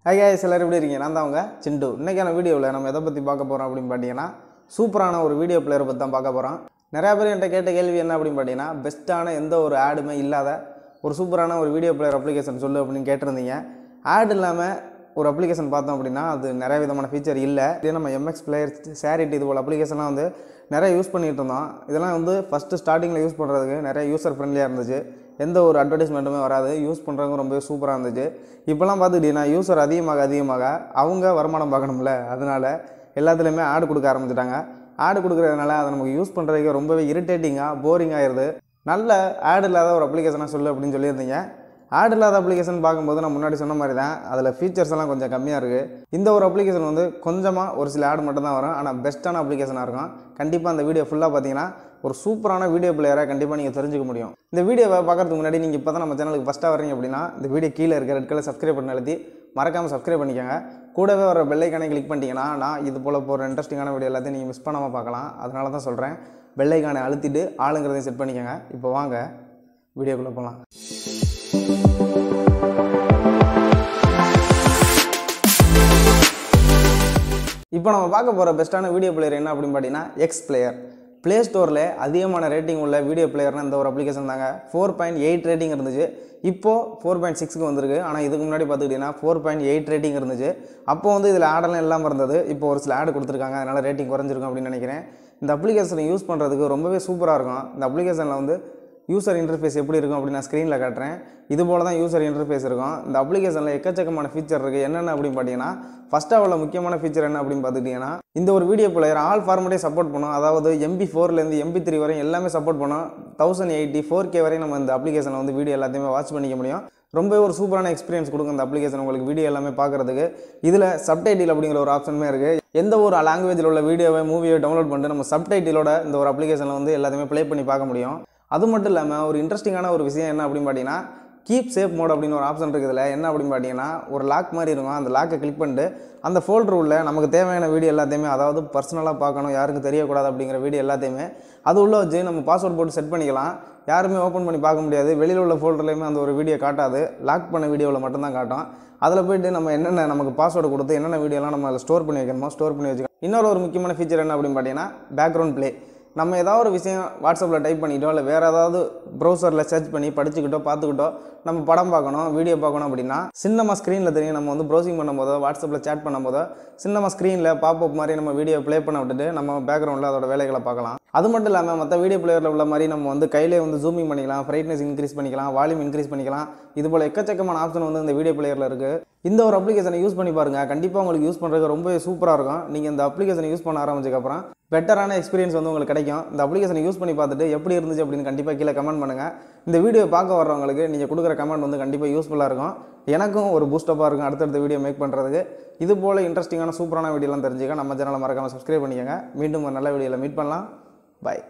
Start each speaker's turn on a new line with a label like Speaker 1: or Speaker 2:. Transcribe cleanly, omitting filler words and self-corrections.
Speaker 1: Hi guys, எல்லாரும் எப்படி இருக்கீங்க? நான் தான் உங்க சிண்டு. இன்னைக்கான வீடியோவில் நம்ம எதை பற்றி பார்க்க போகிறோம் அப்படின்னு பார்த்தீங்கன்னா சூப்பரான ஒரு வீடியோ பிளேயரை பற்றி தான் பார்க்க போகிறோம். நிறையா பேர் என்கிட்ட கேட்ட கேள்வி என்ன அப்படின்னு பார்த்தீங்கன்னா பெஸ்ட்டான எந்த ஒரு ஆடுமே இல்லாத ஒரு சூப்பரான ஒரு வீடியோ பிளேயர் அப்ளிகேஷன் சொல்லு அப்படின்னு கேட்டிருந்தீங்க. ஆட் இல்லாமல் ஒரு அப்ளிகேஷன் பார்த்தோம் அப்படின்னா அது நிறைய விதமான ஃபீச்சர் இல்லை. இதே நம்ம எம்எக்ஸ் பிளேயர் சேரிட்டி இது போல் அப்ளிகேஷன்லாம் வந்து நிறைய யூஸ் பண்ணிகிட்டு இருந்தோம். இதெல்லாம் வந்து ஃபஸ்ட்டு ஸ்டார்டிங்கில் யூஸ் பண்ணுறதுக்கு நிறைய யூசர் ஃப்ரெண்ட்லியாக இருந்துச்சு. எந்த ஒரு அட்வர்டைஸ்மெண்ட்டுமே வராது. யூஸ் பண்ணுறவங்க ரொம்பவே சூப்பராக இருந்துச்சு. இப்போலாம் பார்த்துக்கிட்டிங்கன்னா யூசர் அதிகமாக அவங்க வருமானம் பார்க்கணும்ல, அதனால் எல்லாத்துலேயுமே ஆடு கொடுக்க ஆரம்பிச்சிட்டாங்க. ஆடு கொடுக்குறதுனால அதை நமக்கு யூஸ் பண்ணுறதுக்கு ரொம்பவே இரிட்டேட்டிங்காக போரிங் ஆயிடுது. நல்ல ஆடு இல்லாத ஒரு அப்ளிகேஷனாக சொல்லு அப்படின்னு சொல்லியிருந்தீங்க. ஆட் இல்லாத அப்ளிகேஷன் பார்க்கும்போது நான் முன்னாடி சொன்ன மாதிரி தான் அதில் ஃபீச்சர்ஸ் எல்லாம் கொஞ்சம் கம்மியாக இருக்குது. இந்த ஒரு அப்ளிகேஷன் வந்து கொஞ்சமாக ஒரு சில ஆடு மட்டும் தான் வரும். ஆனால் பெஸ்ட்டான அப்ளிகேஷனாக இருக்கும். கண்டிப்பாக அந்த வீடியோ ஃபுல்லாக பார்த்தீங்கன்னா ஒரு சூப்பரான வீடியோ பிளேயரை கண்டிப்பாக நீங்கள் தெரிஞ்சுக்க முடியும். இந்த வீடியோவை பார்க்குறதுக்கு முன்னாடி நீங்கள் இப்போ தான் நம்ம சேனலுக்கு ஃபஸ்ட்டாக வரீங்க அப்படின்னா இந்த வீடியோ கீழே இருக்க ரெட் கலர் சப்ஸ்கிரைப் பண்ணி அழுத்தி மறக்காமல் சப்ஸ்கிரைப் பண்ணிக்கோங்க. கூடவே வர பெல் ஐக்கானை கிளிக் பண்ணிட்டீங்கன்னா நான் இது போல் போகிற இன்ட்ரெஸ்டிங்கான வீடியோ எல்லாத்தையும் நீங்கள் மிஸ் பண்ணாமல் பார்க்கலாம். அதனால தான் சொல்கிறேன், பெல் ஐக்கானை அழுத்திட்டு ஆளுங்கிறதையும் செட் பண்ணிக்கோங்க. இப்போ வாங்க வீடியோக்குள்ளே போகலாம். இப்போ நம்ம பார்க்க போகிற பெஸ்ட்டான வீடியோ பிளேயர் என்ன அப்படின்னு பார்த்தீங்கன்னா எக்ஸ் பிளேயர். ப்ளே ஸ்டோரில் அதிகமான ரேட்டிங் உள்ள வீடியோ பிளேயர்னால் இந்த ஒரு அப்ளிகேஷன் தாங்க. 4.8 ரேட்டிங் இருந்துச்சு. இப்போது 4.6க்கு வந்திருக்கு. ஆனால் இதுக்கு முன்னாடி பார்த்துக்கிட்டிங்கன்னா 4.8 ரேட்டிங் இருந்துச்சு. அப்போது வந்து இதில் ஆடெல்லாம் இல்லாமல் இருந்தது. இப்போ ஒரு சில ஆடு கொடுத்துருக்காங்க, அதனால் ரேட்டிங் குறைஞ்சிருக்கும் அப்படின்னு நினைக்கிறேன். இந்த அப்ளிகேஷனை யூஸ் பண்ணுறதுக்கு ரொம்பவே சூப்பராக இருக்கும். இந்த அப்ளிகேஷனில் வந்து யூசர் இன்டர்ஃபேஸ் எப்படி இருக்கும் அப்படின்னு நான் ஸ்க்ரீனில் காட்டுறேன். இது போல் தான் யூசர் இன்டர்ஃபேஸ் இருக்கும். இந்த அப்ளிகேஷனில் எக்கச்சக்கமான ஃபீச்சர் இருக்குது. என்னென்ன அப்படின்னு பார்த்தீங்கன்னா ஃபஸ்ட்டாக உள்ள முக்கியமான ஃபீச்சர் என்ன அப்படின்னு பார்த்துக்கிட்டிங்கன்னா இந்த ஒரு வீடியோ பிளேயர் ஆல் ஃபார்மேட்டே சப்போர்ட் பண்ணும். அதாவது MP4லேருந்து MP3 வரையும் எல்லாமே சப்போர்ட் பண்ணும். 1080 4K வரையும் நம்ம இந்த அப்ளிகேஷனில் வந்து வீடியோ எல்லாத்தையுமே வாட்ச் பண்ணிக்க முடியும். ரொம்பவே ஒரு சூப்பரான எக்ஸ்பீரியன்ஸ் கொடுக்கும் இந்த அப்ளிகேஷன் உங்களுக்கு வீடியோ எல்லாமே பார்க்குறதுக்கு. இதில் சப்டைட்டில் அப்படிங்கிற ஒரு ஆப்ஷனுமே இருக்குது. எந்த ஒரு லாங்குவேஜில் உள்ள வீடியோவை மூவியை டவுன்லோட் பண்ணிட்டு நம்ம சப்டைட்டிலோட இந்த ஒரு அப்ளிகேஷனில் வந்து எல்லாத்தையுமே ப்ளே பண்ணி பார்க்க முடியும். அது மட்டும் இல்லாமல் ஒரு இன்ட்ரெஸ்டிங்கான ஒரு விஷயம் என்ன அப்படின்னு பார்த்தீங்கன்னா கீப் சேஃப் மோட் அப்படின்னு ஒரு ஆப்ஷன் இருக்குதுல. என்ன அப்படின்னு பார்த்தீங்கன்னா ஒரு லாக் மாதிரி இருக்கும். அந்த லாக்கை கிளிக் பண்ணிட்டு அந்த ஃபோல்டர் உள்ள நமக்கு தேவையான வீடியோ எல்லாத்தையுமே, அதாவது பர்சனலாக பார்க்கணும், யாருக்கும் தெரியக்கூடாது அப்படிங்கிற வீடியோ எல்லாத்தையுமே அது உள்ளே வச்சு நம்ம பாஸ்வேர்ட் போட்டு செட் பண்ணிக்கலாம். யாருமே ஓப்பன் பண்ணி பார்க்க முடியாது. வெளியில் உள்ள ஃபோல்டர்லேயுமே அந்த ஒரு வீடியோ காட்டாது. லாக் பண்ண வீடியோவில் மட்டும்தான் காட்டும். அதில் போய்ட்டு நம்ம என்னென்ன நமக்கு பாஸ்வேர்டு கொடுத்து என்னென்ன வீடியோலாம் நம்ம அதில் ஸ்டோர் பண்ணி வைக்கணுமோ ஸ்டோர் பண்ணி வச்சுக்கலாம். இன்னொரு ஒரு முக்கியமான ஃபீச்சர் என்ன அப்படின்னு பார்த்தீங்கன்னா பேக்ரவுண்ட் ப்ளே. நம்ம ஏதாவது ஒரு விஷயம் வாட்ஸ்அப்பில் டைப் பண்ணிட்டோம், இல்லை வேறு ஏதாவது ப்ரௌசரில் சர்ச் பண்ணி படிச்சுக்கிட்டோ பார்த்துக்கிட்டோ நம்ம படம் பார்க்கணும், வீடியோ பார்க்கணும் அப்படின்னா சின்னமாக ஸ்க்ரீனில் தெரியும். நம்ம வந்து ப்ரௌசிங் பண்ணும்போதோ வாட்ஸ்அப்பில் சேட் பண்ணும்போதோ சின்னமாக ஸ்க்ரீனில் பாப்அப் மாதிரி நம்ம வீடியோ ப்ளே பண்ண விட்டுட்டு நம்ம பேக்ரவுண்டில் அதோட வேலைகளை பார்க்கலாம். அது மட்டும் இல்லாமல் மற்ற வீடியோ பிளேயரில் உள்ள மாதிரி நம்ம வந்து கையிலே வந்து ஜூமிங் பண்ணிக்கலாம், பிரைட்னஸ் இன்க்ரீஸ் பண்ணிக்கலாம், வால்யூம் இன்க்ரீஸ் பண்ணிக்கலாம். இது போல் எக்கச்சக்கமான ஆப்ஷன் வந்து இந்த வீடியோ பிளேயரில் இருக்குது. இந்த ஒரு அப்ளிகேஷனை யூஸ் பண்ணி பாருங்கள். கண்டிப்பாக உங்களுக்கு யூஸ் பண்ணுறதுக்கு ரொம்ப சூப்பராக இருக்கும். நீங்கள் இந்த அப்ளிகேஷனை யூஸ் பண்ண ஆரம்பிச்சதுக்கப்புறம் பெட்டரான எக்ஸ்பீரியன்ஸ் வந்து உங்களுக்கு கிடைக்கும். இந்த அப்ளிகேஷனை யூஸ் பண்ணி பார்த்துட்டு எப்படி இருந்துச்சு அப்படின்னு கண்டிப்பாக கீழே கமெண்ட் பண்ணுங்கள். இந்த வீடியோ பார்க்க வர்றவங்களுக்கு நீங்கள் கொடுக்குற கமெண்ட் வந்து கண்டிப்பாக யூஸ்ஃபுல்லாக இருக்கும். எனக்கும் ஒரு பூஸ்டப்பாக இருக்கும் அடுத்தடுத்த வீடியோ மேக் பண்ணுறதுக்கு. இது போல் இன்ட்ரெஸ்டிங்கான சூப்பரான வீடியோலாம் தெரிஞ்சுக்க நம்ம சேனலை மறக்காமல் சப்ஸ்கிரைப் பண்ணிக்கோங்க. மீண்டும் ஒரு நல்ல வீடியோவில் மீட் பண்ணலாம். பாய்.